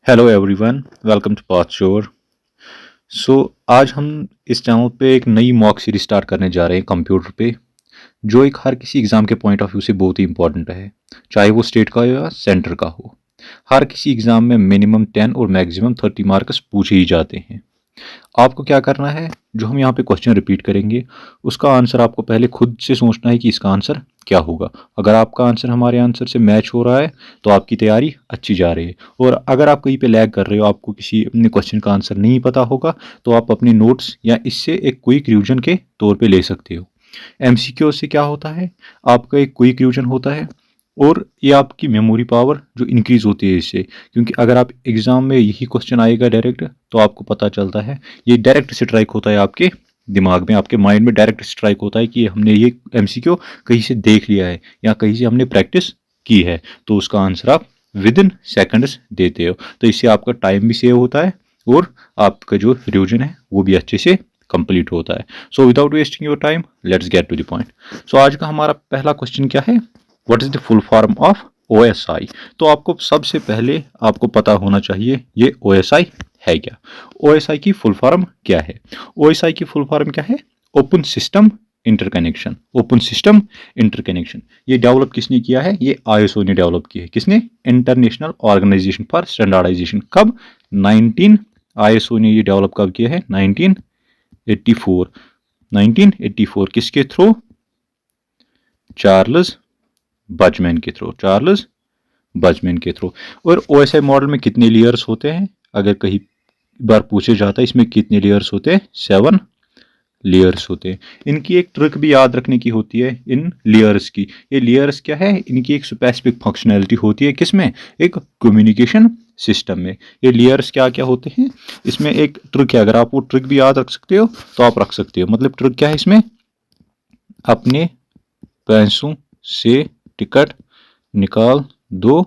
Hello everyone, welcome to Path Sure. आज हम इस चैनल पे एक नई मॉक सीरीज स्टार्ट करने जा रहे हैं कंप्यूटर पे, जो एक हर किसी एग्ज़ाम के पॉइंट ऑफ व्यू से बहुत ही इंपॉर्टेंट है, चाहे वो स्टेट का या सेंटर का हो। हर किसी एग्ज़ाम में मिनिमम 10 और मैक्सिमम 30 मार्क्स पूछे ही जाते हैं। आपको क्या करना है, जो हम यहाँ पे क्वेश्चन रिपीट करेंगे उसका आंसर आपको पहले खुद से सोचना है कि इसका आंसर क्या होगा। अगर आपका आंसर हमारे आंसर से मैच हो रहा है तो आपकी तैयारी अच्छी जा रही है, और अगर आप कहीं पे लैग कर रहे हो, आपको किसी अपने क्वेश्चन का आंसर नहीं पता होगा, तो आप अपने नोट्स या इससे एक क्विक रिवीजन के तौर पे ले सकते हो। एमसीक्यू से क्या होता है, आपका एक क्विक रिवीजन होता है और ये आपकी मेमोरी पावर जो इंक्रीज होती है इससे, क्योंकि अगर आप एग्जाम में यही क्वेश्चन आएगा डायरेक्ट तो आपको पता चलता है, ये डायरेक्ट स्ट्राइक होता है आपके दिमाग में, आपके माइंड में डायरेक्ट स्ट्राइक होता है कि हमने ये एमसीक्यू कहीं से देख लिया है या कहीं से हमने प्रैक्टिस की है, तो उसका आंसर आप विद इन सेकेंड्स देते हो। तो इससे आपका टाइम भी सेव होता है और आपका जो रिवीजन है वो भी अच्छे से कंप्लीट होता है। So without wasting your time, let's get to the point. So आज का हमारा पहला क्वेश्चन क्या है, what is the full form of OSI. तो आपको सबसे पहले आपको पता होना चाहिए ये ओएसआई है क्या। ओएसआई की फुल फॉर्म क्या है? ओएसआई की फुल फॉर्म क्या है? Open system interconnection. Open system interconnection ये डेवलप किसने किया है? ये आईएसओ ने डेवलप किया है। किसने? International Organization for Standardization. कब? 19 आईएसओ ने ये डेवलप कब किया है? 1984। 1984 किसके थ्रू? चार्ल्स बचमैन के थ्रू। चार्ल्स बचमैन के थ्रू। और ओएसआई मॉडल में कितने लेयर्स होते हैं? अगर कहीं बार पूछे जाता है इसमें कितने लेयर्स होते हैं? 7 लेयर्स होते हैं। इनकी एक ट्रिक भी याद रखने की होती है इन लेयर्स की। ये लेयर्स क्या है? इनकी एक स्पेसिफिक फंक्शनैलिटी होती है। किसमें? एक कम्युनिकेशन सिस्टम में। ये लेयर्स क्या क्या होते हैं? इसमें एक ट्रिक है, अगर आप वो ट्रिक भी याद रख सकते हो तो आप रख सकते हो। मतलब ट्रिक क्या है इसमें? अपने पैसों से टिकट निकाल दो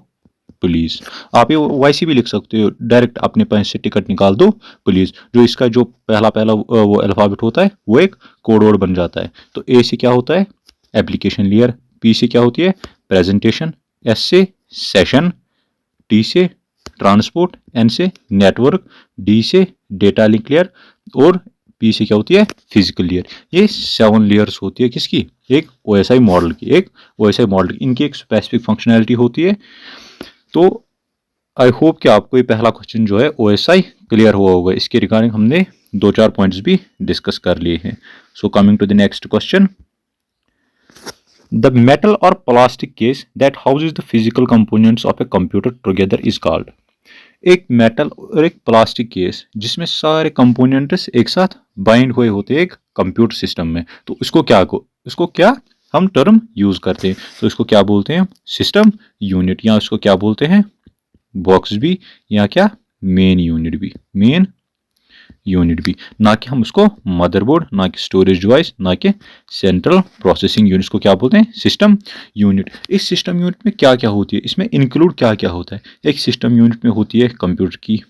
प्लीज। आप ये वैसे भी लिख सकते हो, डायरेक्ट अपने पैसे से टिकट निकाल दो प्लीज। जो इसका जो पहला पहला वो अल्फाबेट होता है वो एक कोड वर्ड बन जाता है। तो ए से क्या होता है? Application layer. पी से क्या होती है? प्रेजेंटेशन। एस से सेशन। टी से ट्रांसपोर्ट। एन से नेटवर्क। डी से डेटा लिंक लेयर। और पी से क्या होती है? Physical layer. ये 7 लेयर्स होती है किसकी? एक ओएसआई मॉडल की। एक ओएसआई मॉडल की इनकी एक स्पेसिफिक फंक्शनैलिटी होती है। तो आई होप कि आपको ये पहला क्वेश्चन जो है ओएसआई क्लियर हुआ होगा। इसके रिगार्डिंग हमने 2-4 पॉइंट्स भी डिस्कस कर लिए हैं। So coming to the next question, the metal और plastic case that houses the physical components of a computer together is called. एक मेटल और एक प्लास्टिक केस जिसमें सारे कंपोनेंट्स एक साथ बाइंड हुए होते हैं एक कंप्यूटर सिस्टम में, तो इसको क्या हम टर्म यूज करते हैं? तो इसको क्या बोलते हैं? सिस्टम यूनिट, या इसको क्या बोलते हैं? बॉक्स भी, या क्या? मेन यूनिट भी। मेन यूनिट भी। ना कि हम उसको मदरबोर्ड, ना कि स्टोरेज डिवाइस, ना कि सेंट्रल प्रोसेसिंग यूनिट को क्या बोलते हैं? System unit. इस सिस्टम यूनिट में क्या क्या होती है, इसमें इंक्लूड क्या क्या होता है? एक सिस्टम यूनिट में होती है कंप्यूटर की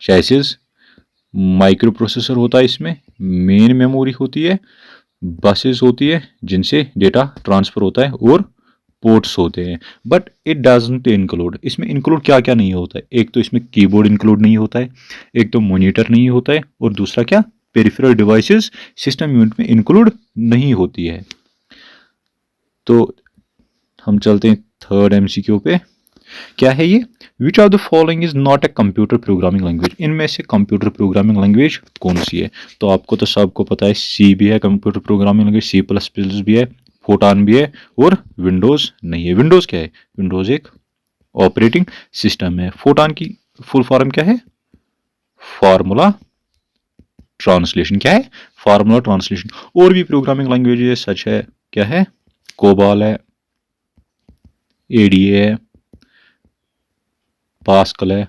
चैसिस, माइक्रो प्रोसेसर होता है, इसमें मेन मेमोरी होती है, बसेस होती है जिनसे डेटा ट्रांसफर होता है, और पोर्ट्स होते हैं। बट इट डजंट इंक्लूड, इसमें इंक्लूड क्या क्या नहीं होता है? एक तो इसमें कीबोर्ड इंक्लूड नहीं होता है, एक तो मॉनिटर नहीं होता है, और दूसरा क्या? पेरिफेरल डिवाइसेस सिस्टम यूनिट में इंक्लूड नहीं होती है। तो हम चलते हैं थर्ड एमसीक्यू पे। क्या है ये? Which of the following is not a computer programming language. इनमें से कंप्यूटर प्रोग्रामिंग लैंग्वेज कौन सी है? तो आपको तो सबको पता है, सी भी है computer programming language, C plus plus भी है, फोटान भी है, और विंडोज नहीं है। विंडोज क्या है? विंडोज एक ऑपरेटिंग सिस्टम है। फोटान की फुल फॉर्म क्या है? Formula translation. क्या है? Formula translation. और भी प्रोग्रामिंग लैंग्वेज सच है, क्या है? कोबाल है, एडीए है, पास्कल है,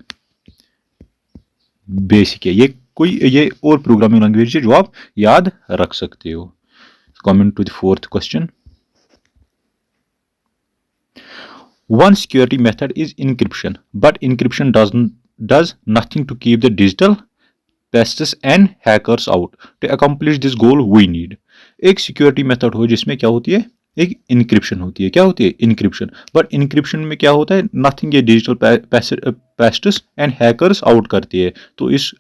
बेसिक है। ये और प्रोग्रामिंग लैंग्वेज है जो आप याद रख सकते हो। Coming to the fourth question, one security method is encryption, but encryption does nothing to keep the digital pests and hackers out. To accomplish this goal we need. एक सिक्योरिटी मेथड हो जिसमें क्या होती है? एक इनक्रिप्शन होती है। क्या होती है? इनक्रिप्शन। बट इनक्रिप्शन में क्या होता है? नथिंग, ये digital pests and hackers out करती है। तो इस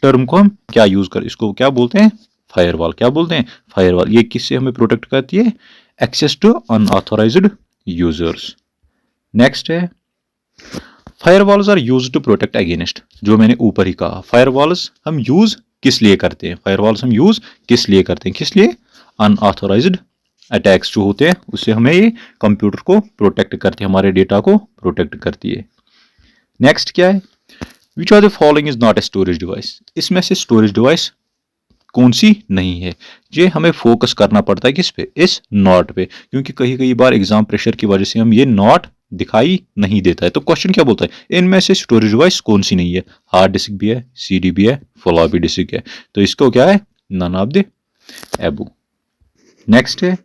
टर्म को हम क्या यूज कर, इसको क्या बोलते हैं? फायरवॉल। क्या बोलते हैं? फायरवॉल। ये किससे हमें प्रोटेक्ट करती है? Access to unauthorised users. Next है firewalls are use to protect against, जो मैंने ऊपर ही कहा। फायरवॉल्स हम यूज किस लिए करते हैं? फायरवॉल्स हम यूज किस लिए करते हैं? किस लिए? अनऑथोराइज्ड अटैक्स जो होते हैं उससे हमें ये कंप्यूटर को प्रोटेक्ट करती है, हमारे डेटा को प्रोटेक्ट करती है। नेक्स्ट क्या है? Which are the following is not a storage device. इसमें से स्टोरेज डिवाइस कौन सी नहीं है? ये हमें फोकस करना पड़ता है किस पे? इस नॉट पे, क्योंकि कई कई बार एग्जाम प्रेशर की वजह से हम ये नॉट दिखाई नहीं देता है। तो क्वेश्चन क्या बोलता है? इनमें से स्टोरेज डिवाइस कौन सी नहीं है? हार्ड डिस्क भी है, सीडी भी है, फ्लॉपी डिस्क है। तो इसको क्या है? None of the above. Next है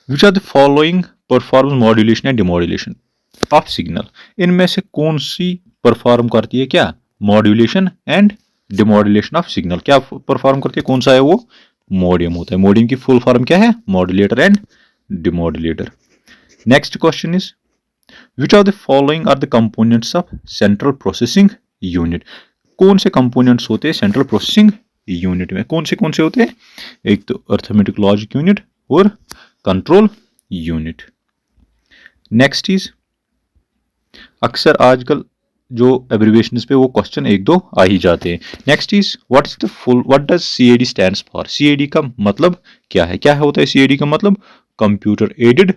which are the following perform modulation and demodulation of signal. इनमें से कौन सी परफॉर्म करती है क्या? Modulation and demodulation of signal. क्या परफॉर्म करती है? कौन सा है वो? मोडियम होता है। मोडियम की फुल फॉर्म क्या है? Modulator and demodulator. Next question is which are the following are the components of central processing unit. कौन से कंपोनेंट्स होते हैं सेंट्रल प्रोसेसिंग यूनिट में? कौन से होते हैं? एक तो अर्थमेटिक लॉजिक यूनिट और कंट्रोल यूनिट। नेक्स्ट इज अक्सर आजकल जो एब्रिविएशंस पे वो क्वेश्चन एक दो आ ही जाते हैं। Next is what is the full, what does CAD stands for. CAD का मतलब क्या है? क्या होता है सीएडी का मतलब? Computer aided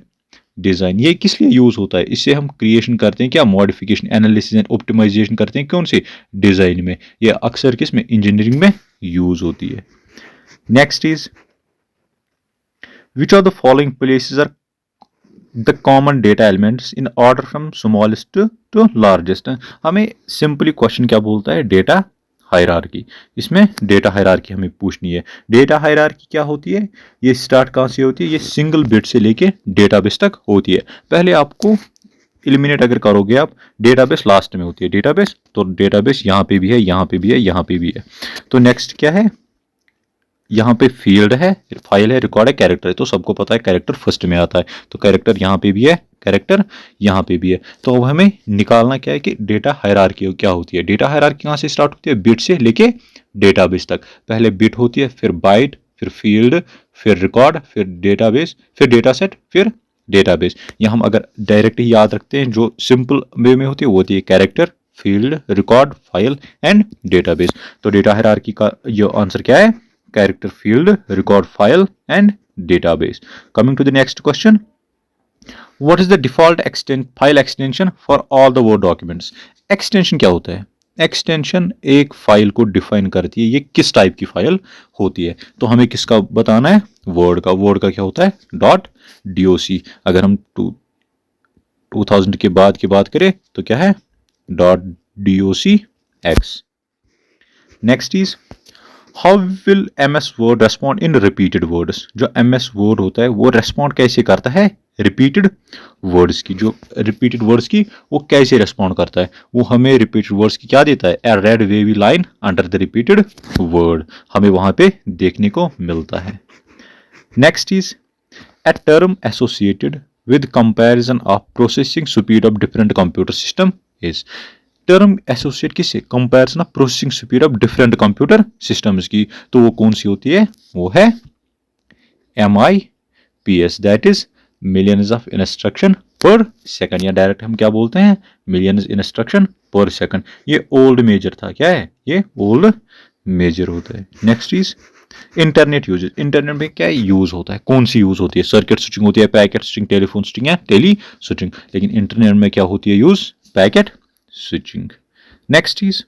design. ये किस लिए यूज होता है? इससे हम क्रिएशन करते हैं क्या? मॉडिफिकेशन, एनालिसिस एंड ऑप्टिमाइजेशन करते हैं। कौन से? डिजाइन में। ये अक्सर किस में? इंजीनियरिंग में यूज होती है। Next is which are the following places are the common data elements in order from smallest to largest. हमें सिंपली क्वेश्चन क्या बोलता है? Data hierarchy. इसमें डेटा हायरार्की हमें पूछनी है। डेटा हायरार्की क्या होती है? ये स्टार्ट कहाँ से होती है? ये सिंगल बिट से लेके डेटाबेस तक होती है। पहले आपको एलिमिनेट अगर करोगे आप, डेटाबेस लास्ट में होती है। डेटाबेस, तो डेटाबेस यहाँ पे भी है, यहाँ पे भी है, यहाँ पे भी है। तो नेक्स्ट क्या है? यहाँ पे फील्ड है, फाइल है, रिकॉर्ड है, कैरेक्टर है। तो सबको पता है कैरेक्टर फर्स्ट में आता है। तो कैरेक्टर यहाँ पे भी है, कैरेक्टर यहाँ पे भी है। तो अब हमें निकालना क्या है कि डेटा हायरार्की क्या होती है। डेटा हायरार्की कहाँ से स्टार्ट होती है? बिट से लेके डेटाबेस तक। पहले बिट होती है, फिर बाइट, फिर फील्ड, फिर रिकॉर्ड, फिर डेटाबेस, फिर डेटा सेट, फिर डेटाबेस। या हम अगर डायरेक्ट ही याद रखते हैं, जो सिंपल वे में होती है वो होती है character, field, record, file and database. तो डेटा हायरार्की का ये आंसर क्या है? character field, record file and database. Coming to the next question, what is the default file extension for all the word documents? extension क्या होता है? Extension एक file को डिफाइन करती है, ये किस टाइप की फाइल होती है। तो हमें किसका बताना है? वर्ड का। वर्ड का क्या होता है? .doc। अगर हम 2000 के बाद की बात करें तो क्या है? .docx। Next is how will MS word respond in repeated words. जो MS वर्ड होता है वो रेस्पॉन्ड कैसे करता है? रिपीटेड वर्ड्स की। जो रिपीटेड वर्ड्स की वो कैसे रेस्पॉन्ड करता है? वो हमें रिपीटेड वर्ड्स की क्या देता है? A red wavy line under the repeated word, हमें वहां पे देखने को मिलता है। Next is a term associated with comparison of processing speed of different computer system is. Term associate किससे? Comparison of processing speed of different computer systems की। तो वो कौन सी होती है? वो है MIPS, that is millions of instruction per second, या डायरेक्ट हम क्या बोलते हैं? Millions instruction per second. ये ओल्ड मेजर था। क्या है? ये ओल्ड मेजर होता है। Next is internet usage. Internet में क्या यूज होता है? कौन सी यूज होती है? सर्किट स्विचिंग होती है, पैकेट स्विचिंग, टेलीफोन स्विचिंग या टेली स्विचिंग। लेकिन इंटरनेट में क्या होती है use? Packet switching. Next is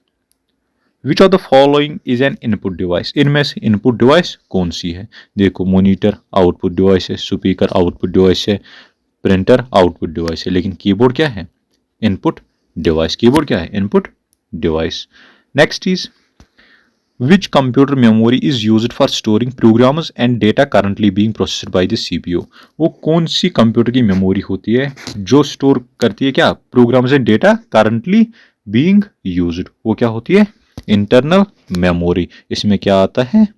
which of the following is an input device. इनमें से इनपुट डिवाइस कौन सी है? देखो, मॉनिटर आउटपुट डिवाइस है, स्पीकर आउटपुट डिवाइस है, प्रिंटर आउटपुट डिवाइस है। लेकिन कीबोर्ड क्या है? Input device. कीबोर्ड क्या है? Input device. Next is which computer memory is used for storing programs and data currently being processed by the CPU। वो कौन सी कंप्यूटर की मेमोरी होती है जो स्टोर करती है क्या? Programs and data currently being used. वो क्या होती है? Internal memory. इसमें क्या आता है?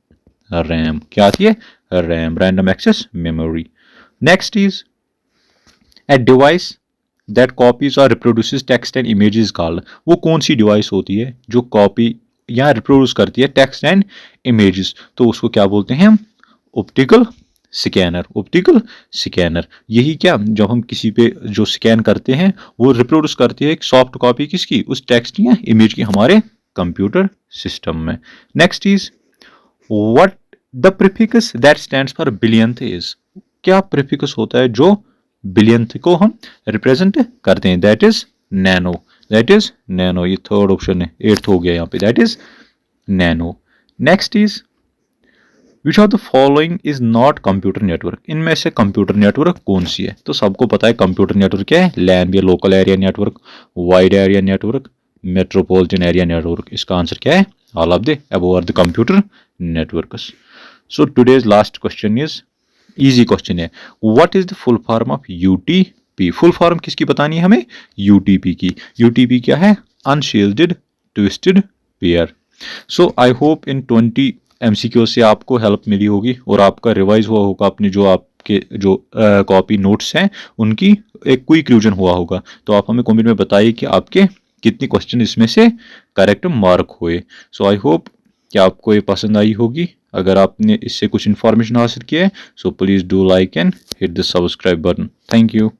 रैम। क्या आती है? RAM, random access memory. Next is a device that copies or reproduces text and images called. वो कौन सी डिवाइस होती है जो कॉपी या रिप्रोड्यूस करती है टेक्स्ट एंड इमेजेस, तो उसको क्या बोलते हैं हम? Optical scanner. ऑप्टिकल स्कैनर यही क्या, जब हम किसी पे जो स्कैन करते हैं वो रिप्रोड्यूस करती है एक सॉफ्ट कॉपी किसकी? उस टेक्स्ट या इमेज की हमारे कंप्यूटर सिस्टम में। Next is what the prefix that stands for billionth is. क्या प्रीफिक्स होता है जो बिलियंथ को हम रिप्रेजेंट करते हैं? That is nano. That is nano. ये थर्ड ऑप्शन है, 8th हो गया यहाँ पे, that is nano. Next is which of the following is not computer network. इनमें से कंप्यूटर नेटवर्क कौन सी है? तो सबको पता है कंप्यूटर नेटवर्क क्या है, लैन या local area network, wide area network, metropolitan area network. इसका आंसर क्या है? All of the above are the computer networks. So today's last question is easy question है, what is the full form of UTP. Full form किसकी बतानी है हमें? UTP की। UTP क्या है? Unshielded twisted pair. So I hope in 20 MCQ से आपको हेल्प मिली होगी और आपका रिवाइज हुआ होगा, अपने जो आपके जो कॉपी नोट्स हैं उनकी एक क्विक रिवीजन हुआ होगा। तो आप हमें कमेंट में बताइए कि आपके कितने क्वेश्चन इसमें से करेक्ट मार्क हुए। सो आई होप कि आपको ये पसंद आई होगी। अगर आपने इससे कुछ इन्फॉर्मेशन हासिल किया है so please do like and hit the subscribe button. Thank you.